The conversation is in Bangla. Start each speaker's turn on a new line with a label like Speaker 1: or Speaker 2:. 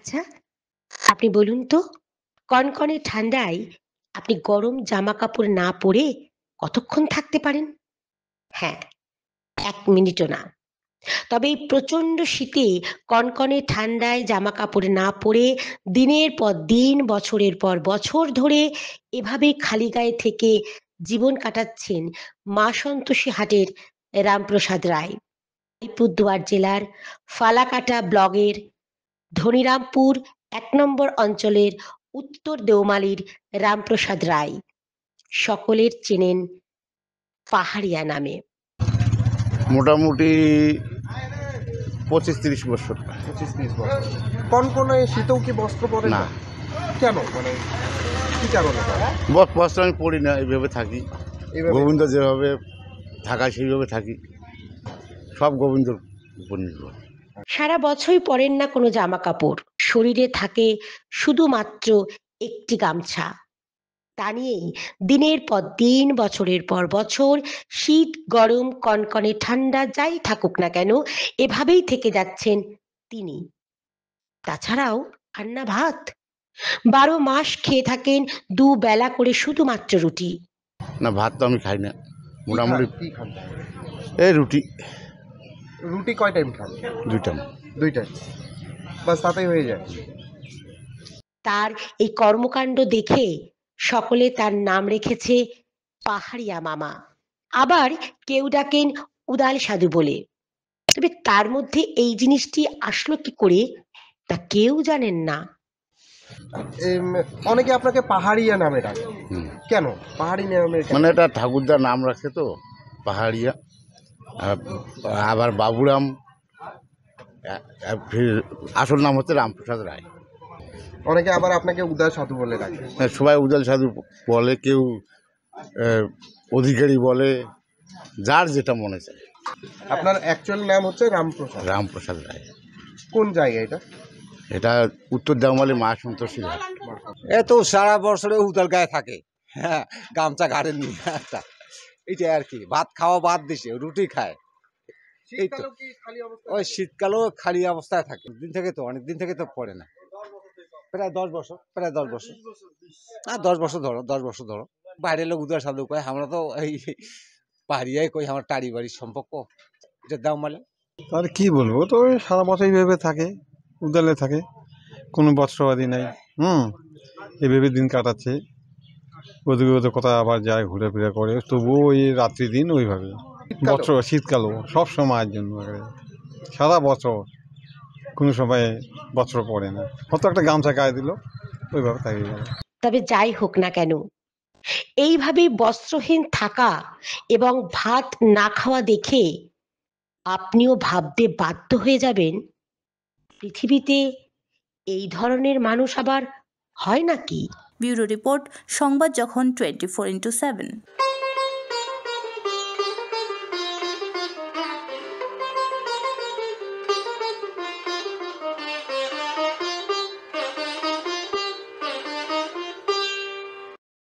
Speaker 1: আচ্ছা, আপনি বলুন তো, কনকনে ঠান্ডায় আপনি গরম জামা কাপড় না পরে কতক্ষণ থাকতে পারেন? হ্যাঁ, ১ মিনিটও না। তবে এই প্রচণ্ড শীতে কনকনে ঠান্ডায় জামা কাপড় না পরে দিনের পর দিন, বছরের পর বছর ধরে এভাবে খালি গায়ে থেকে জীবন কাটাচ্ছেন মা সন্তোষী হাটের রামপ্রসাদ রায়। আলিপুরদুয়ার জেলার ফালাকাটা ব্লগের ধনিরামপুর ১ নম্বর অঞ্চলের উত্তর দেওমালির রামপ্রসাদ রায়। সকলের চেনেন পাহাড়িয়া নামে।
Speaker 2: মোটামুটি ২৫-৩০ বছর।
Speaker 3: ২৫-৩০ বছর। কনকনে শীতেও কি বস্ত্র পরেন
Speaker 2: না,
Speaker 3: না? কেন? মানে কি কারণে?
Speaker 2: বস্ত্র আমি পড়ি না, এইভাবে থাকি।
Speaker 3: এইভাবে?
Speaker 2: গোবিন্দ যেভাবে থাকায় সেইভাবে থাকি। সব গোবিন্দর উপর নির্ভর।
Speaker 1: সারা বছরই পরেন না কোনো জামা কাপড়, শরীরে থাকে শুধুমাত্র একটি গামছা। তা নিয়েই দিনের পর দিন, বছরের পর বছর, শীত গরম কনকনে ঠান্ডা যাই থাকুক না কেন এভাবেই থেকে যাচ্ছেন তিনি। তাছাড়াও খান না ভাত, ১২ মাস খেয়ে থাকেন দুবেলা করে শুধুমাত্র রুটি।
Speaker 2: না, ভাত তো আমি খাই না। মোটামুটি
Speaker 3: কি খান?
Speaker 2: এই রুটি
Speaker 3: রুটি কয় টাইম খান?
Speaker 2: ২ টাইম।
Speaker 3: ২ টাইম। বাস তাতেই হয়ে যায়।
Speaker 1: তার এই কর্মকাণ্ড দেখে সকলে তার নাম রেখেছে পাহাড়িয়া মামা। আবার কেউ ডাকেন উদাল সাধু বলে। তবে তার মধ্যে এই জিনিসটি আসলো কি করে তা কেউ জানেন না।
Speaker 3: এম অনেকে আপনাকে পাহাড়িয়া নামে ডাকে।
Speaker 2: হুম।
Speaker 3: কেন? পাহাড়ি নামে কেন?
Speaker 2: মানে এটা ঠাকুরদার নাম রাখছে তো, পাহাড়িয়া। আবার বাবুরাম, ফির আসল নাম হচ্ছে রামপ্রসাদ রায়।
Speaker 3: অনেকে আবার আপনাকে উদাস সাধু বলে ডাকে।
Speaker 2: সবাই উদাল সাধু বলে, কেউ অধিকারী বলে, যার যেটা মনে চায়।
Speaker 3: আপনার অ্যাকচুয়াল নাম হচ্ছে রামপ্রসাদ।
Speaker 2: রামপ্রসাদ রায়।
Speaker 3: কোন জায়গা এটা?
Speaker 2: এটা উত্তর দেওমালি মা সন্তোষী ঘাট।
Speaker 4: এ তো সারা বছরে উতাল গায়ে থাকে। হ্যাঁ, গামছা ঘাড়ে নিয়ে একটা এইটা আর কি। ভাত খাওয়া বাদ দিছে, রুটি খায়। এই তো
Speaker 3: শীতকালেও কি খালি অবস্থায়
Speaker 4: ওই
Speaker 3: থাকে?
Speaker 4: শীতকালেও খালি অবস্থায় থাকে। অনেক দিন থেকে তো পড়ে না। প্রায় 10 বছর, প্রায় 10 বছর। 10 বছর ধরো, 10 বছর ধরো। বাইরের লোক উদার সাধু কয়, আমরা তো এই পাহাড়িয়াই কই, আমার টাড়ি বাড়ির সম্পর্ক। এটা দেওমালে।
Speaker 5: আর কি বলবো, তো ওই সারা বছর এইভাবে থাকে, উদালে থাকে, কোনো বৎসবাদী নাই। এইভাবে দিন কাটাচ্ছে। ওদিকে ওদের কথা আবার যায়, ঘুরে ফিরে করে, তবুও ওই রাত্রি দিন ওইভাবে। বছর শীতকালও সব সময়ের জন্য একেবারে। সারা বছর কোনো সময় বছর পড়ে না, হয়তো একটা গামছা গায়ে দিল, ওইভাবে থাকে গেল।
Speaker 1: তবে যাই হোক না কেন, এইভাবে বস্ত্রহীন থাকা এবং ভাত না খাওয়া দেখে আপনিও ভাবতে বাধ্য হয়ে যাবেন, পৃথিবীতে এই ধরনের মানুষ আবার হয় নাকি?
Speaker 6: ব্যুরো রিপোর্ট, সংবাদ যখন 24x7।